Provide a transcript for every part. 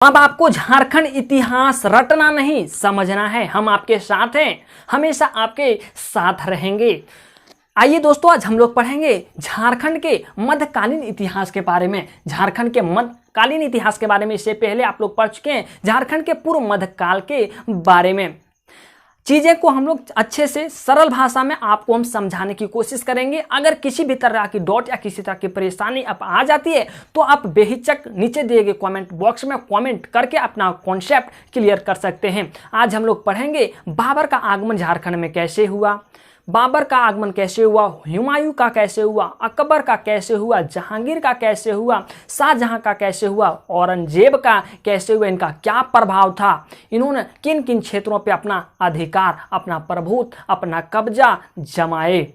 अब आपको झारखंड इतिहास रटना नहीं, समझना है। हम आपके साथ हैं, हमेशा आपके साथ रहेंगे। आइए दोस्तों, आज हम लोग पढ़ेंगे झारखंड के मध्यकालीन इतिहास के बारे में। झारखंड के मध्यकालीन इतिहास के बारे में इससे पहले आप लोग पढ़ चुके हैं झारखंड के पूर्व मध्यकाल के बारे में। चीज़ें को हम लोग अच्छे से सरल भाषा में आपको हम समझाने की कोशिश करेंगे। अगर किसी भी तरह की डॉट या किसी तरह की परेशानी आप आ जाती है तो आप बेहिचक नीचे दिए गए कमेंट बॉक्स में कमेंट करके अपना कॉन्सेप्ट क्लियर कर सकते हैं। आज हम लोग पढ़ेंगे बाबर का आगमन झारखंड में कैसे हुआ, बाबर का आगमन कैसे हुआ, हुमायूं का कैसे हुआ, अकबर का कैसे हुआ, जहांगीर का कैसे हुआ, शाहजहां का कैसे हुआ, औरंगजेब का कैसे हुआ, इनका क्या प्रभाव था, इन्होंने किन किन क्षेत्रों पे अपना अधिकार, अपना प्रभुत्व, अपना कब्जा जमाए।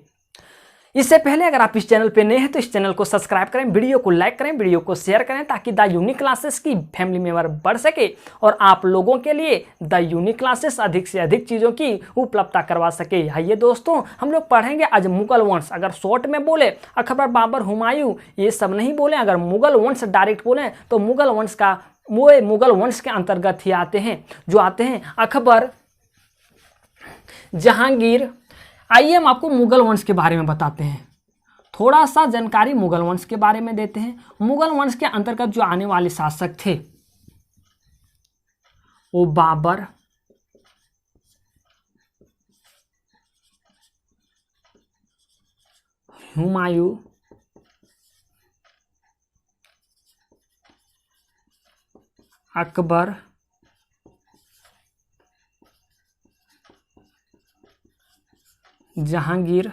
इससे पहले अगर आप इस चैनल पे नए हैं तो इस चैनल को सब्सक्राइब करें, वीडियो को लाइक करें, वीडियो को शेयर करें ताकि द यूनिक क्लासेस की फैमिली मेंबर बढ़ सके और आप लोगों के लिए द यूनिक क्लासेस अधिक से अधिक चीज़ों की उपलब्धता करवा सके। आइए दोस्तों, हम लोग पढ़ेंगे आज मुगल वंश। अगर शॉर्ट में बोले अकबर, बाबर, हुमायूं, ये सब नहीं बोले, अगर मुगल वंश डायरेक्ट बोले तो मुगल वंश का वो मुगल वंश के अंतर्गत ही आते हैं, जो आते हैं अकबर, जहांगीर। आइए हम आपको मुगल वंश के बारे में बताते हैं, थोड़ा सा जानकारी मुगल वंश के बारे में देते हैं। मुगल वंश के अंतर्गत जो आने वाले शासक थे वो बाबर, हुमायूं, अकबर, जहांगीर,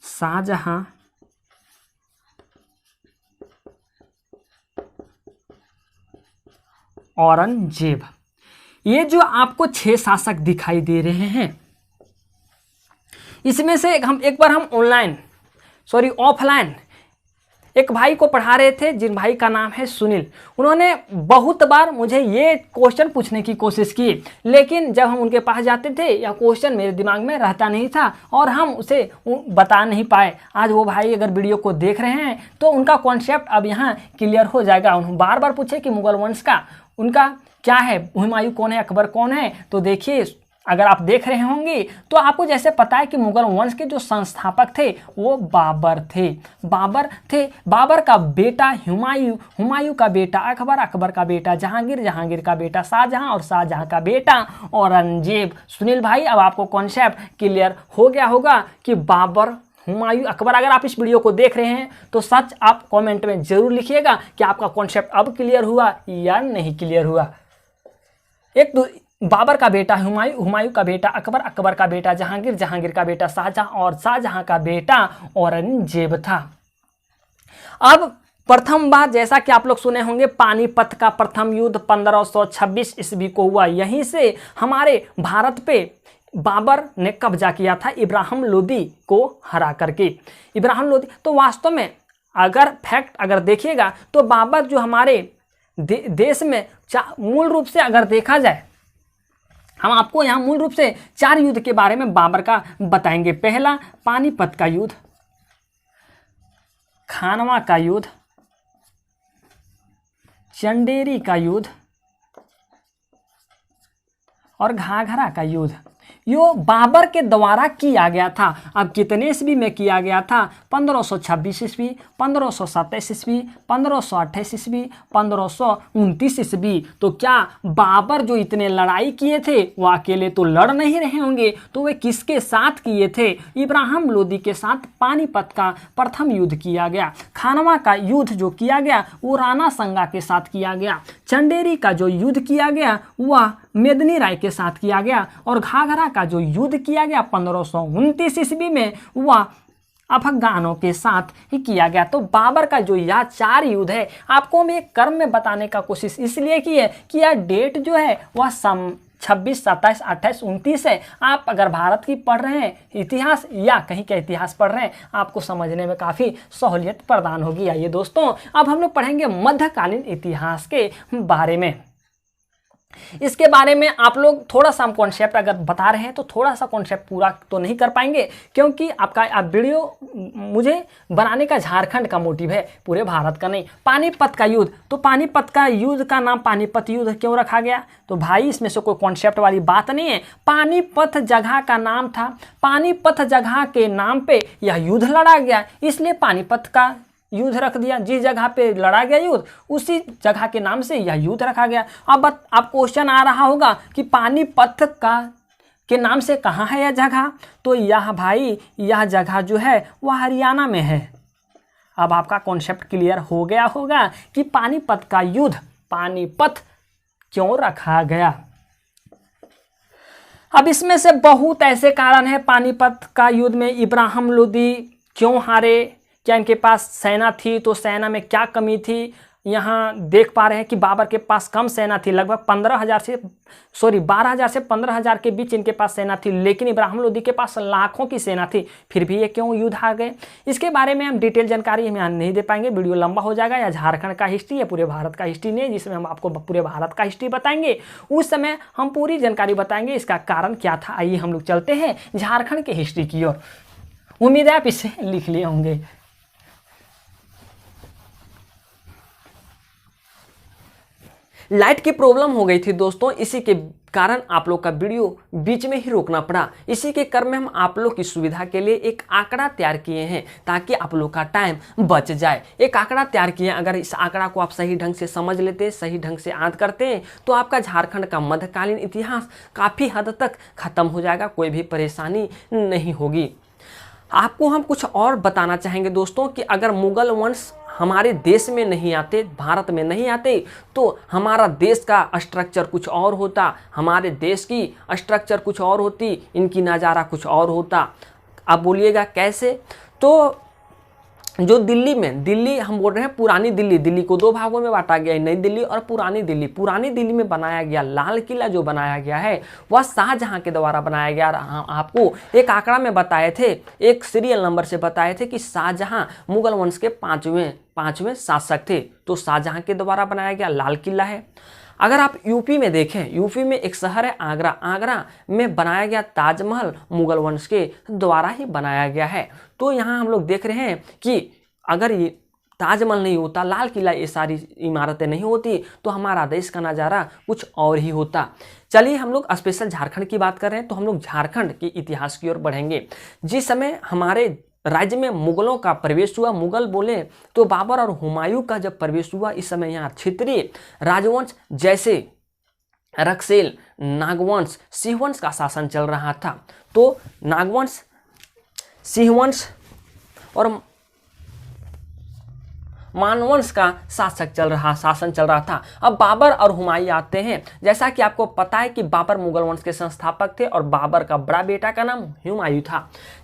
शाहजहां, औरंगजेब। ये जो आपको 6 शासक दिखाई दे रहे हैं, इसमें से हम एक बार ऑफलाइन एक भाई को पढ़ा रहे थे, जिन भाई का नाम है सुनील। उन्होंने बहुत बार मुझे ये क्वेश्चन पूछने की कोशिश की, लेकिन जब हम उनके पास जाते थे या क्वेश्चन मेरे दिमाग में रहता नहीं था और हम उसे बता नहीं पाए। आज वो भाई अगर वीडियो को देख रहे हैं तो उनका कॉन्सेप्ट अब यहाँ क्लियर हो जाएगा। उन्होंने बार बार पूछे कि मुगल वंश का उनका क्या है, हुमायूं कौन है, अकबर कौन है। तो देखिए, अगर आप देख रहे होंगे तो आपको जैसे पता है कि मुगल वंश के जो संस्थापक थे वो बाबर थे। बाबर का बेटा हुमायूं, हुमायूं का बेटा अकबर, अकबर का बेटा जहांगीर, जहांगीर का बेटा शाहजहां और शाहजहां का बेटा औरंगजेब। सुनील भाई, अब आपको कॉन्सेप्ट क्लियर हो गया होगा कि बाबर, हुमायूं, अकबर। अगर आप इस वीडियो को देख रहे हैं तो सच आप कमेंट में जरूर लिखिएगा कि आपका कॉन्सेप्ट अब क्लियर हुआ या नहीं क्लियर हुआ। बाबर का बेटा हुमायूं, हुमायूं का बेटा अकबर, अकबर का बेटा जहांगीर, जहांगीर का बेटा शाहजहां और शाहजहां का बेटा औरंगजेब था। अब प्रथम बार, जैसा कि आप लोग सुने होंगे, पानीपत का प्रथम युद्ध 1526 ईस्वी को हुआ। यहीं से हमारे भारत पे बाबर ने कब्जा किया था इब्राहिम लोदी को हरा करके। इब्राहिम लोदी तो वास्तव में अगर देखिएगा तो बाबर जो हमारे देश में मूल रूप से अगर देखा जाए, हम आपको यहाँ मूल रूप से 4 युद्ध के बारे में बाबर का बताएंगे। पहला पानीपत का युद्ध, खानवा का युद्ध, चंदेरी का युद्ध और घाघरा का युद्ध। यो बाबर के द्वारा किया गया था। अब कितने ईस्वी में किया गया था? 1526 ईस्वी, 1527 ईस्वी, 1528 ईस्वी, 1529 ईस्वी। तो क्या बाबर जो इतने लड़ाई किए थे वो अकेले तो लड़ नहीं रहे होंगे, तो वे किसके साथ किए थे? इब्राहिम लोदी के साथ पानीपत का प्रथम युद्ध किया गया। खानवा का युद्ध जो किया गया वो राणा संगा के साथ किया गया। चंदेरी का जो युद्ध किया गया वह मेदिनी राय के साथ किया गया और घाघरा का जो युद्ध किया गया 1529 ईस्वी में वह अफगानों के साथ ही किया गया। तो बाबर का जो यह 4 युद्ध है, आपको हम एक क्रम में बताने का कोशिश इसलिए की है कि यह डेट जो है वह 26, 27, 28, 29 है। आप अगर भारत की पढ़ रहे हैं इतिहास या कहीं का इतिहास पढ़ रहे हैं, आपको समझने में काफ़ी सहूलियत प्रदान होगी। आइए दोस्तों, अब हम लोग पढ़ेंगे मध्यकालीन इतिहास के बारे में। इसके बारे में आप लोग थोड़ा सा हम कॉन्सेप्ट अगर बता रहे हैं तो थोड़ा सा कॉन्सेप्ट पूरा तो नहीं कर पाएंगे, क्योंकि आप वीडियो मुझे बनाने का झारखंड का मोटिव है, पूरे भारत का नहीं। पानीपत का युद्ध, तो पानीपत का युद्ध का नाम पानीपत युद्ध क्यों रखा गया? तो भाई इसमें से कोई कॉन्सेप्ट वाली बात नहीं है, पानीपत जगह का नाम था, पानीपत जगह के नाम पे यह युद्ध लड़ा गया, इसलिए पानीपत का युद्ध रख दिया। जिस जगह पे लड़ा गया युद्ध उसी जगह के नाम से यह युद्ध रखा गया। अब क्वेश्चन आ रहा होगा कि पानीपत के नाम से कहाँ है यह जगह? तो यह भाई यह जगह जो है वह हरियाणा में है। अब आपका कॉन्सेप्ट क्लियर हो गया होगा कि पानीपत का युद्ध पानीपत क्यों रखा गया। अब इसमें से बहुत ऐसे कारण है पानीपत का युद्ध में इब्राहिम लोदी क्यों हारे, क्या इनके पास सेना थी, तो सेना में क्या कमी थी? यहाँ देख पा रहे हैं कि बाबर के पास कम सेना थी, लगभग 12,000 से 15,000 के बीच इनके पास सेना थी, लेकिन इब्राहिम लोदी के पास लाखों की सेना थी, फिर भी ये क्यों युद्ध हार गए? इसके बारे में हम डिटेल जानकारी हम यहाँ नहीं दे पाएंगे, वीडियो लंबा हो जाएगा। या झारखंड का हिस्ट्री है, पूरे भारत का हिस्ट्री नहीं है जिसमें हम आपको पूरे भारत का हिस्ट्री बताएंगे, उस समय हम पूरी जानकारी बताएंगे इसका कारण क्या था। आइए हम लोग चलते हैं झारखंड के हिस्ट्री की ओर। उम्मीद है आप इसे लिख लिए होंगे। लाइट की प्रॉब्लम हो गई थी दोस्तों, इसी के कारण आप लोग का वीडियो बीच में ही रोकना पड़ा। इसी के क्रम में हम आप लोग की सुविधा के लिए एक आंकड़ा तैयार किए हैं ताकि आप लोग का टाइम बच जाए। एक आंकड़ा तैयार किए, अगर इस आंकड़ा को आप सही ढंग से समझ लेते, सही ढंग से याद करते हैं तो आपका झारखंड का मध्यकालीन इतिहास काफ़ी हद तक खत्म हो जाएगा, कोई भी परेशानी नहीं होगी। आपको हम कुछ और बताना चाहेंगे दोस्तों कि अगर मुगल वंश हमारे देश में नहीं आते, भारत में नहीं आते, तो हमारा देश का स्ट्रक्चर कुछ और होता, हमारे देश की स्ट्रक्चर कुछ और होती, इनकी नज़ारा कुछ और होता। अब बोलिएगा कैसे? तो जो दिल्ली हम बोल रहे हैं पुरानी दिल्ली, दिल्ली को दो भागों में बांटा गया है, नई दिल्ली और पुरानी दिल्ली। पुरानी दिल्ली में बनाया गया लाल किला जो बनाया गया है वह शाहजहां के द्वारा बनाया गया। आपको एक आंकड़ा में बताए थे, एक सीरियल नंबर से बताए थे कि शाहजहां मुगल वंश के पांचवें शासक थे, तो शाहजहां के द्वारा बनाया गया लाल किला है। अगर आप यूपी में देखें, यूपी में एक शहर है आगरा, आगरा में बनाया गया ताजमहल मुगल वंश के द्वारा ही बनाया गया है। तो यहाँ हम लोग देख रहे हैं कि अगर ये ताजमहल नहीं होता, लाल किला, ये सारी इमारतें नहीं होती तो हमारा देश का नज़ारा कुछ और ही होता। चलिए हम लोग स्पेशल झारखंड की बात कर रहे हैं तो हम लोग झारखंड के इतिहास की ओर बढ़ेंगे। जिस समय हमारे राज्य में मुगलों का प्रवेश हुआ, मुगल बोले तो बाबर और हुमायूं का जब प्रवेश हुआ, इस समय यहाँ क्षेत्रीय राजवंश जैसे रक्सेल, नागवंश, सिंहवंश का शासन चल रहा था। तो नागवंश, सिंहवंश और मानवंश का शासन चल रहा था। अब बाबर और हुमायूं आते हैं। जैसा कि आपको पता है कि बाबर मुगल वंश के संस्थापक थे और बाबर का बड़ा बेटा का नाम हुमायूं था।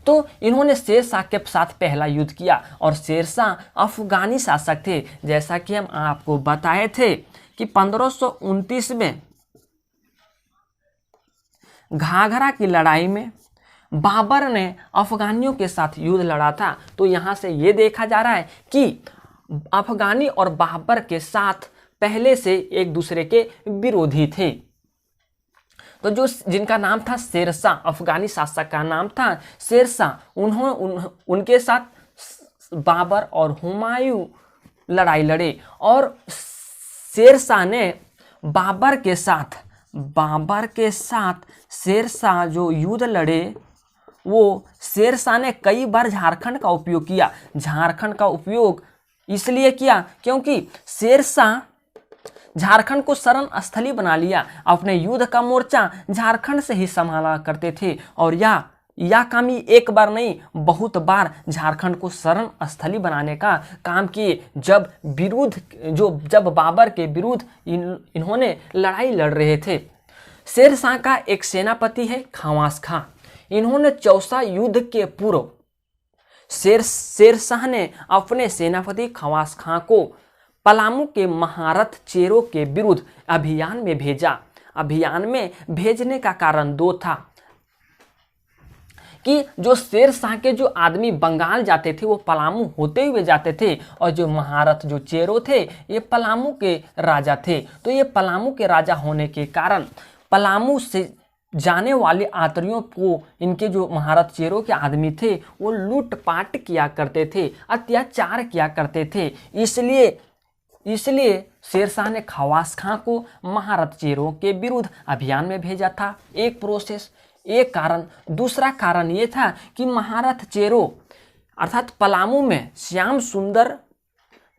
तो इन्होंने शेरशाह के साथ पहला युद्ध किया और शेरशाह अफगानी शासक थे। जैसा कि हम आपको बताए थे कि 1529 में घाघरा की लड़ाई में बाबर ने अफगानियों के साथ युद्ध लड़ा था। तो यहाँ से ये देखा जा रहा है कि अफगानी और बाबर के साथ पहले से एक दूसरे के विरोधी थे। तो जो जिनका नाम था शेरशाह, अफगानी शासक का नाम था शेरशाह, उनके साथ बाबर और हुमायूं लड़ाई लड़े और शेरशाह ने बाबर के साथ शेरशाह जो युद्ध लड़े, वो शेरशाह ने कई बार झारखंड का उपयोग किया। झारखंड का उपयोग इसलिए किया क्योंकि शेरशाह झारखंड को शरण स्थली बना लिया, अपने युद्ध का मोर्चा झारखंड से ही संभाला करते थे और यह काम ही एक बार नहीं बहुत बार झारखंड को शरण स्थली बनाने का काम किए। जब बाबर के विरुद्ध इन्होंने लड़ाई लड़ रहे थे। शेरशाह का एक सेनापति है खवास खां। इन्होंने चौसा युद्ध के पूर्व शेरशाह ने अपने सेनापति खवास खां को पलामू के महारथ चेरों के विरुद्ध अभियान में भेजा। अभियान में भेजने का कारण दो था कि जो शेर शाह के जो आदमी बंगाल जाते थे वो पलामू होते हुए जाते थे, और जो महारथ जो चेरो थे ये पलामू के राजा थे। तो ये पलामू के राजा होने के कारण पलामू से जाने वाले यात्रियों को इनके जो महारथ चेरो के आदमी थे वो लूटपाट किया करते थे, अत्याचार किया करते थे। इसलिए शेर शाह ने खवास खां को महारथ चेरो के विरुद्ध अभियान में भेजा था। एक प्रोसेस, एक कारण। दूसरा कारण ये था कि महारथ चेरो अर्थात पलामू में श्याम सुंदर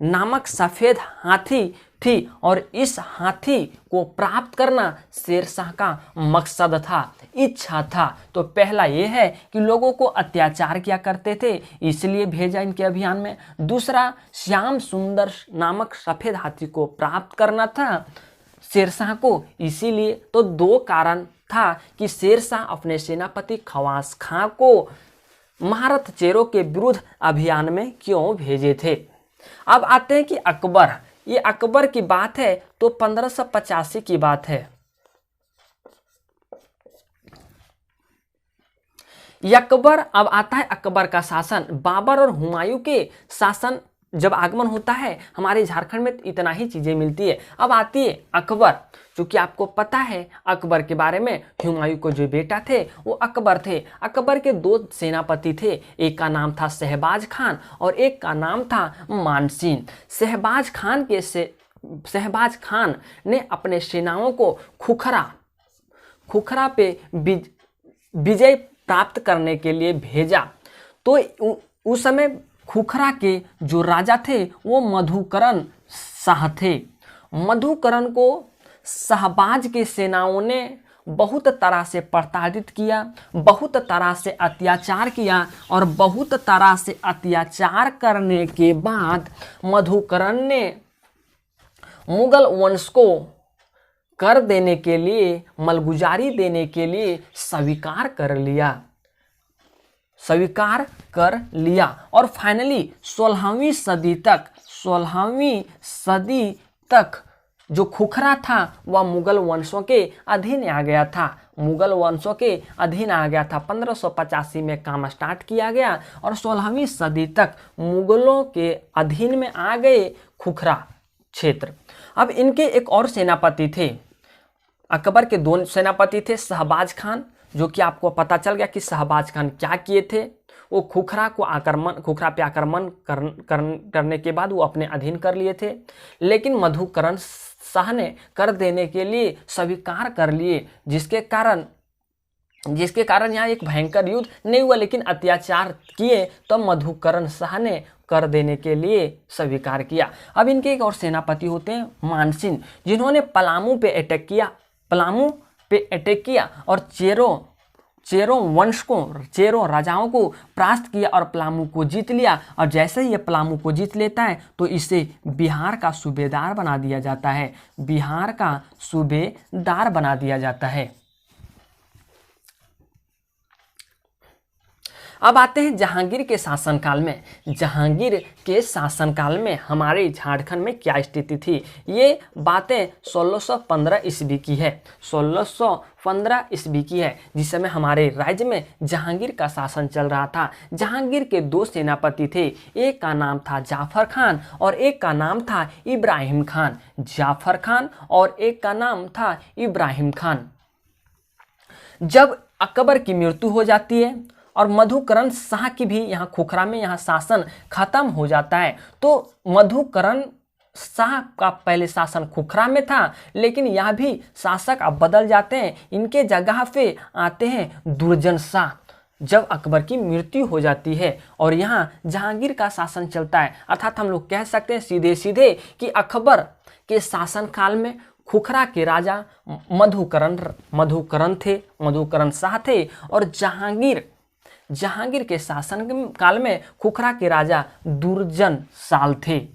नामक सफ़ेद हाथी थी, और इस हाथी को प्राप्त करना शेर शाह का मकसद था, इच्छा था। तो पहला ये है कि लोगों को अत्याचार किया करते थे, इसलिए भेजा इनके अभियान में। दूसरा, श्याम सुंदर नामक सफ़ेद हाथी को प्राप्त करना था शेर शाह को, इसीलिए। तो दो कारण था कि शेर शाह अपने सेनापति खवास खां को महारथ चेरो के विरुद्ध अभियान में क्यों भेजे थे। अब आते हैं कि अकबर, ये अकबर की बात है तो 1585 की बात है। अकबर, अब आता है अकबर का शासन। बाबर और हुमायूं के शासन जब आगमन होता है हमारे झारखंड में इतना ही चीजें मिलती है। अब आती है अकबर, क्योंकि आपको पता है अकबर के बारे में, हुमायूं को जो बेटा थे वो अकबर थे। अकबर के दो सेनापति थे, एक का नाम था शहबाज खान और एक का नाम था मानसिंह। शहबाज खान ने अपने सेनाओं को खुखरा पे विजय प्राप्त करने के लिए भेजा। तो उस समय खुखरा के जो राजा थे वो मधुकरण शाह थे। मधुकरण को शहबाज के सेनाओं ने बहुत तरह से प्रताड़ित किया, बहुत तरह से अत्याचार किया, और बहुत तरह से अत्याचार करने के बाद मधुकरण ने मुगल वंश को कर देने के लिए, मलगुजारी देने के लिए स्वीकार कर लिया और फाइनली 16वीं सदी तक जो खुखरा था वह मुगल वंशों के अधीन आ गया था। 1585 में काम स्टार्ट किया गया और 16वीं सदी तक मुगलों के अधीन में आ गए खुखरा क्षेत्र। अब इनके एक और सेनापति थे, अकबर के दो सेनापति थे, शहबाज खान, जो कि आपको पता चल गया कि शहबाज खान क्या किए थे। वो खुखरा पे आक्रमण करने के बाद वो अपने अधीन कर लिए थे, लेकिन मधुकरण शाह ने कर देने के लिए स्वीकार कर लिए, जिसके कारण यहाँ एक भयंकर युद्ध नहीं हुआ, लेकिन अत्याचार किए तो मधुकरण शाह ने कर देने के लिए स्वीकार किया। अब इनके एक और सेनापति होते हैं मानसिंह, जिन्होंने पलामू पे अटैक किया और चेरो राजाओं को परास्त किया और पलामू को जीत लिया। और जैसे ही ये पलामू को जीत लेता है तो इसे बिहार का सूबेदार बना दिया जाता है। अब आते हैं जहांगीर के शासनकाल में हमारे झारखंड में क्या स्थिति थी। ये बातें 1615 ईस्वी की है, 1615 ईस्वी की है, जिस समय हमारे राज्य में जहांगीर का शासन चल रहा था। जहांगीर के दो सेनापति थे, एक का नाम था जाफर खान और एक का नाम था इब्राहिम खान। जाफर खान और एक का नाम था इब्राहिम खान। जब अकबर की मृत्यु हो जाती है और मधुकरण शाह की भी यहाँ खुखरा में यहाँ शासन खत्म हो जाता है, तो मधुकरण शाह का पहले शासन खुखरा में था, लेकिन यहाँ भी शासक अब बदल जाते हैं। इनके जगह पे आते हैं दुर्जन शाह। जब अकबर की मृत्यु हो जाती है और यहाँ जहांगीर का शासन चलता है, अर्थात हम लोग कह सकते हैं सीधे कि अकबर के शासनकाल में खुखरा के राजा मधुकरण शाह थे और जहांगीर के शासन काल में खुखरा के राजा दुर्जन साल थे।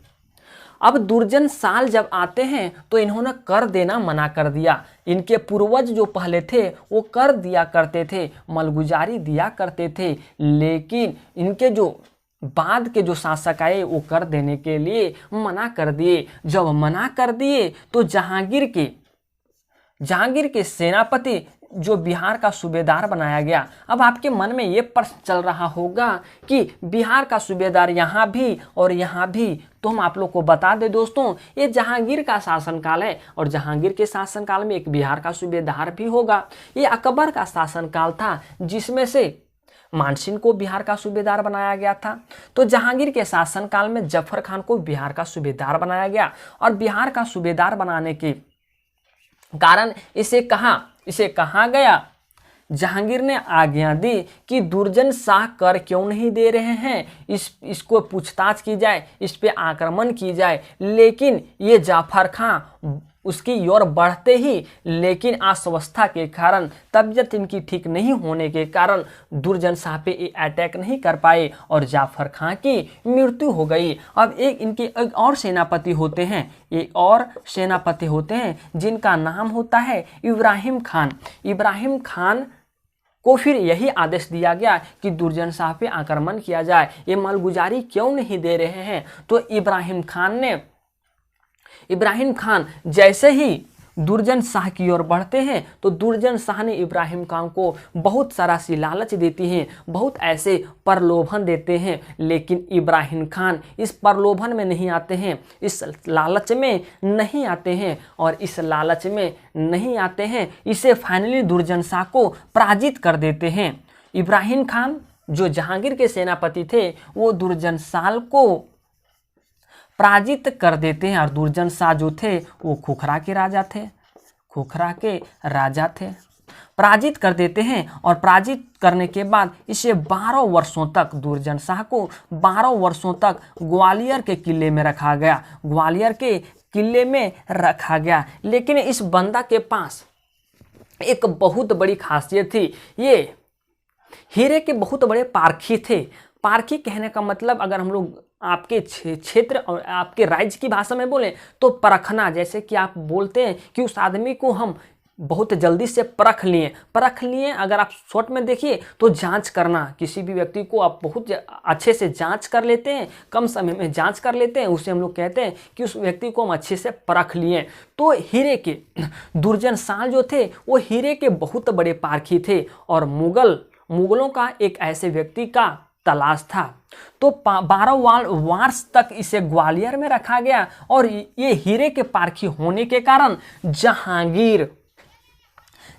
अब दुर्जन साल जब आते हैं तो इन्होंने कर देना मना कर दिया। इनके पूर्वज जो पहले थे वो कर दिया करते थे, मलगुजारी दिया करते थे, लेकिन इनके जो बाद के जो शासक आए वो कर देने के लिए मना कर दिए। जब मना कर दिए तो जहांगीर के सेनापति जो बिहार का सूबेदार बनाया गया। अब आपके मन में ये प्रश्न चल रहा होगा कि बिहार का सूबेदार यहाँ भी और यहाँ भी, तो हम आप लोग को बता दें दोस्तों, ये जहांगीर का शासनकाल है और जहांगीर के शासनकाल में एक बिहार का सूबेदार भी होगा। ये अकबर का शासनकाल था जिसमें से मानसिंह को बिहार का सूबेदार बनाया गया था। तो जहांगीर के शासनकाल में जफर खान को बिहार का सूबेदार बनाया गया और बिहार का सूबेदार बनाने के कारण इसे कहा गया, जहांगीर ने आज्ञा दी कि दुर्जन शाह कर क्यों नहीं दे रहे हैं, इसको पूछताछ की जाए, इस पे आक्रमण की जाए। लेकिन ये जाफर खां उसकी ओर बढ़ते ही, लेकिन अस्वस्थता के कारण, तबीयत इनकी ठीक नहीं होने के कारण दुर्जन शाह पे अटैक नहीं कर पाए और जाफर खां की मृत्यु हो गई। अब इनके एक और सेनापति होते हैं जिनका नाम होता है इब्राहिम खान। इब्राहिम खान को फिर यही आदेश दिया गया कि दुर्जन शाह पे आक्रमण किया जाए, ये मालगुजारी क्यों नहीं दे रहे हैं। तो इब्राहिम खान जैसे ही दुर्जन शाह की ओर बढ़ते हैं तो दुर्जन शाह ने इब्राहिम खान को बहुत सारा सी लालच देती हैं, बहुत ऐसे प्रलोभन देते हैं, लेकिन इब्राहिम खान इस प्रलोभन में नहीं आते हैं, इस लालच में नहीं आते हैं और इस लालच में नहीं आते हैं, इसे फाइनली दुर्जन शाह को पराजित कर देते हैं। इब्राहिम खान जो जहांगीर के सेनापति थे वो दुर्जन शाह को पराजित कर देते हैं और दुर्जन शाह जो थे वो खोखरा के राजा थे, पराजित कर देते हैं। और पराजित करने के बाद इसे 12 वर्षों तक, दुर्जन शाह को 12 वर्षों तक ग्वालियर के किले में रखा गया। लेकिन इस बंदा के पास एक बहुत बड़ी खासियत थी, ये हीरे के बहुत बड़े पारखी थे। पारखी कहने का मतलब अगर हम लोग आपके क्षेत्र और आपके राज्य की भाषा में बोलें तो परखना, जैसे कि आप बोलते हैं कि उस आदमी को हम बहुत जल्दी से परख लिए। अगर आप शॉर्ट में देखिए तो जांच करना, किसी भी व्यक्ति को आप बहुत अच्छे से जांच कर लेते हैं, कम समय में जांच कर लेते हैं, उसे हम लोग कहते हैं कि उस व्यक्ति को हम अच्छे से परख लिए। तो हीरे के दुर्जन शाह जो थे वो हीरे के बहुत बड़े पारखी थे और मुगलों का एक ऐसे व्यक्ति का तलाश था। तो 12 वर्ष तक इसे ग्वालियर में रखा गया और ये हीरे के पारखी होने के कारण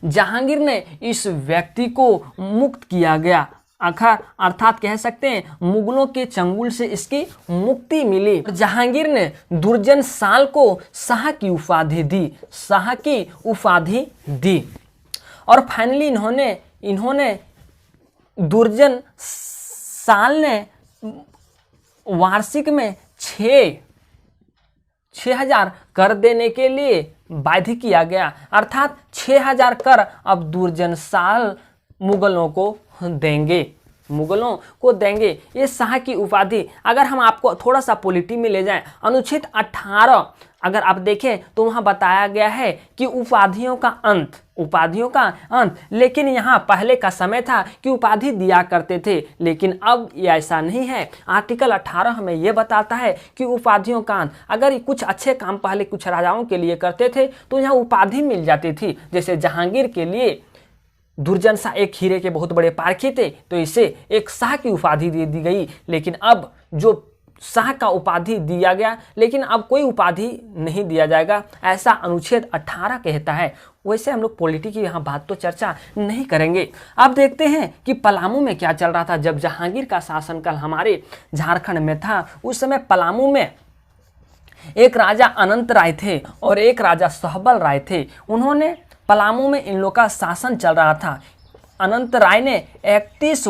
जहांगीर ने इस व्यक्ति को मुक्त किया गया। अर्थात कह सकते हैं मुगलों के चंगुल से इसकी मुक्ति मिली। जहांगीर ने दुर्जन शाह को शाह की उपाधि दी और फाइनली इन्होंने दुर्जन शाह ने वार्षिक में 6,000 कर देने के लिए बाध्य किया गया। अर्थात 6,000 कर अब दुर्जन शाह मुगलों को देंगे। ये शाह की उपाधि, अगर हम आपको थोड़ा सा पॉलिटी में ले जाएं, अनुच्छेद 18 अगर आप देखें तो वहां बताया गया है कि उपाधियों का अंत। लेकिन यहाँ पहले का समय था कि उपाधि दिया करते थे, लेकिन अब ये ऐसा नहीं है। आर्टिकल 18 हमें ये बताता है कि उपाधियों का अंत। अगर कुछ अच्छे काम पहले कुछ राजाओं के लिए करते थे तो यहाँ उपाधि मिल जाती थी। जैसे जहांगीर के लिए दुर्जन शाह एक हीरे के बहुत बड़े पारखी थे तो इसे एक शाह की उपाधि दे दी गई। लेकिन अब जो शाह का उपाधि दिया गया, लेकिन अब कोई उपाधि नहीं दिया जाएगा, ऐसा अनुच्छेद 18 कहता है। वैसे हम लोग पॉलिटी की यहाँ बात तो चर्चा नहीं करेंगे। अब देखते हैं कि पलामू में क्या चल रहा था। जब जहांगीर का शासनकाल हमारे झारखंड में था, उस समय पलामू में एक राजा अनंत राय थे और एक राजा सहबल राय थे। उन्होंने पलामू में इन लोग का शासन चल रहा था। अनंत राय ने 31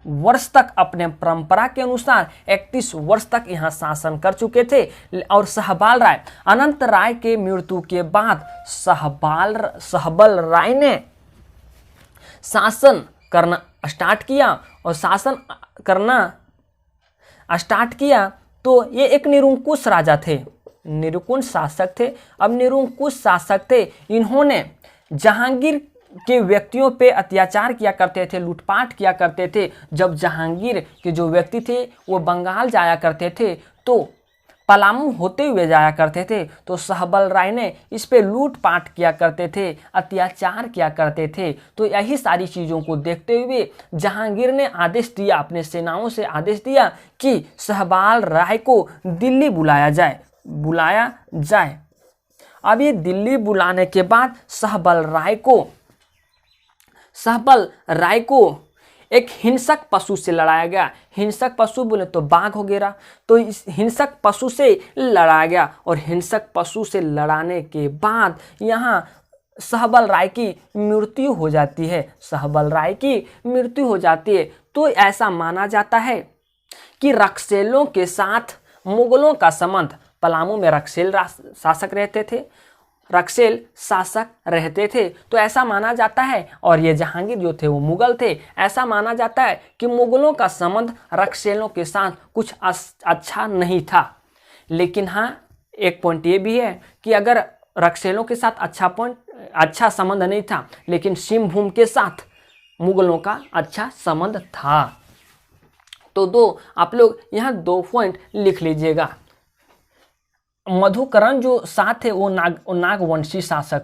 वर्ष तक अपने परंपरा के अनुसार 31 वर्ष तक यहाँ शासन कर चुके थे। और सहबाल राय, अनंत राय के मृत्यु के बाद सहबल राय ने शासन करना स्टार्ट किया तो ये एक निरंकुश राजा थे, निरंकुश शासक थे। अब निरंकुश शासक थे, इन्होंने जहांगीर के व्यक्तियों पे अत्याचार किया करते थे, लूटपाट किया करते थे। जब जहांगीर के जो व्यक्ति थे वो बंगाल जाया करते थे तो पलामू होते हुए जाया करते थे तो सहबल राय ने इस पे लूटपाट किया करते थे, अत्याचार किया करते थे। तो यही सारी चीज़ों को देखते हुए जहांगीर ने आदेश दिया, अपने सेनाओं से आदेश दिया कि सहबल राय को दिल्ली बुलाया जाए। अब ये दिल्ली बुलाने के बाद सहबल राय को एक हिंसक पशु से लड़ाया गया। हिंसक पशु बोले तो बाघ वगैरह, तो इस हिंसक पशु से लड़ाया गया और हिंसक पशु से लड़ाने के बाद यहाँ सहबल राय की मृत्यु हो जाती है। सहबल राय की मृत्यु हो जाती है। तो ऐसा माना जाता है कि रक्सेलों के साथ मुगलों का संबंध, पलामू में रक्सेल शासक रहते थे, तो ऐसा माना जाता है, और ये जहांगीर जो थे वो मुगल थे, ऐसा माना जाता है कि मुगलों का संबंध रक्सेलों के साथ कुछ अच्छा नहीं था। लेकिन हाँ, एक पॉइंट ये भी है कि अगर रक्सेलों के साथ अच्छा संबंध नहीं था, लेकिन सिंहभूम के साथ मुगलों का अच्छा संबंध था। तो आप लोग यहाँ 2 पॉइंट लिख लीजिएगा। मधुकरण जो शाह थे वो नागवंशी शासक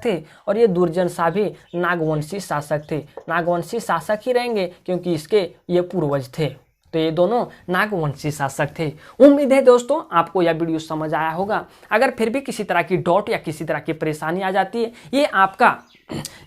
थे, और ये दुर्जन शाह भी नागवंशी शासक थे। नागवंशी शासक ही रहेंगे क्योंकि इसके ये पूर्वज थे, तो ये दोनों नागवंशी शासक थे। उम्मीद है दोस्तों आपको यह वीडियो समझ आया होगा। अगर फिर भी किसी तरह की डाउट या किसी तरह की परेशानी आ जाती है, ये आपका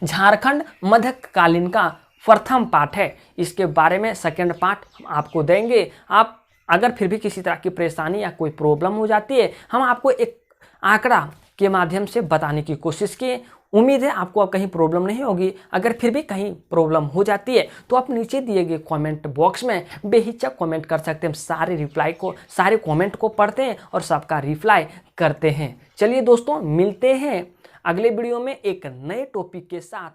झारखंड मध्यकालीन का प्रथम पार्ट है। इसके बारे में सेकंड पार्ट आपको देंगे। आप अगर फिर भी किसी तरह की परेशानी या कोई प्रॉब्लम हो जाती है, हम आपको एक आंकड़ा के माध्यम से बताने की कोशिश किए। उम्मीद है आपको अब कहीं प्रॉब्लम नहीं होगी। अगर फिर भी कहीं प्रॉब्लम हो जाती है तो आप नीचे दिए गए कमेंट बॉक्स में बेहिचक कमेंट कर सकते हैं। हम सारे कमेंट को पढ़ते हैं और सबका रिप्लाई करते हैं। चलिए दोस्तों, मिलते हैं अगले वीडियो में एक नए टॉपिक के साथ।